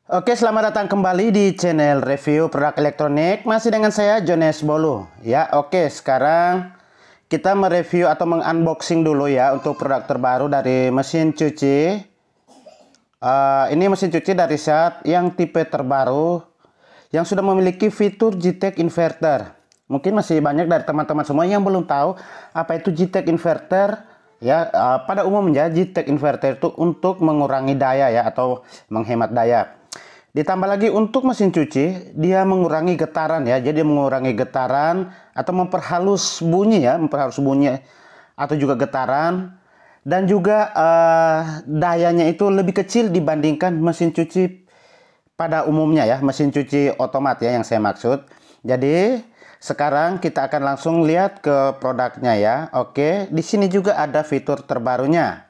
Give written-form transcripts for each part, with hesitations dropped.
Oke, selamat datang kembali di channel review produk elektronik. Masih dengan saya Jones Bolu. Ya, oke, sekarang kita mereview atau mengunboxing dulu ya untuk produk terbaru dari mesin cuci. Ini mesin cuci dari SHARP yang tipe terbaru yang sudah memiliki fitur J-Tech inverter. Mungkin masih banyak dari teman-teman semua yang belum tahu apa itu J-Tech inverter. Ya, pada umumnya J-Tech inverter itu untuk mengurangi daya ya atau menghemat daya. Ditambah lagi untuk mesin cuci, dia mengurangi getaran ya. Jadi mengurangi getaran atau memperhalus bunyi ya, atau juga getaran. Dan juga dayanya itu lebih kecil dibandingkan mesin cuci pada umumnya ya, mesin cuci otomat ya yang saya maksud. Jadi sekarang kita akan langsung lihat ke produknya ya. Oke, di sini juga ada fitur terbarunya.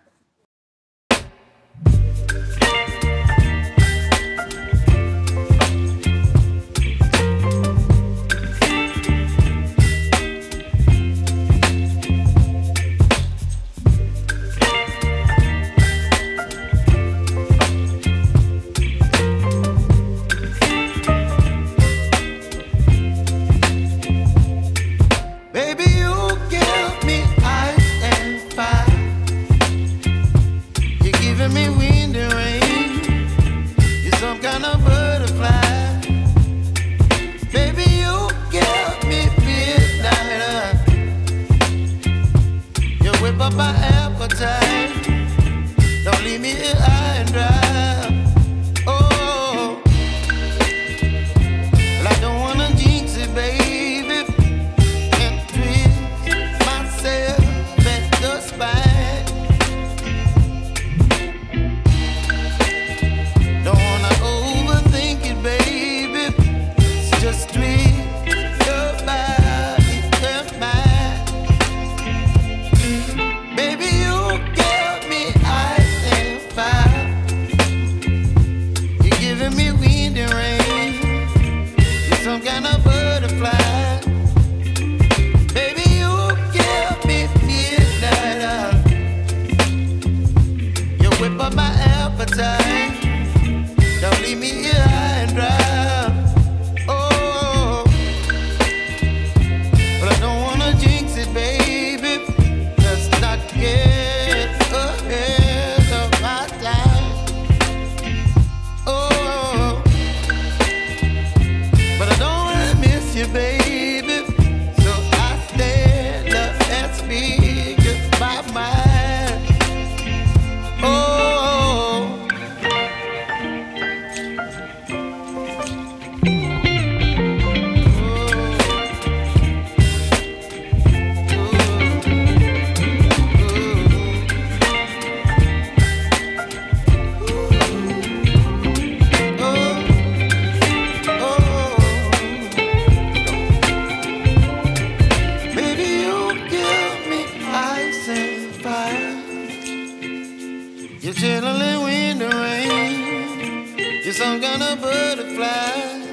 You're chilling in the rain. You're some kind of butterfly.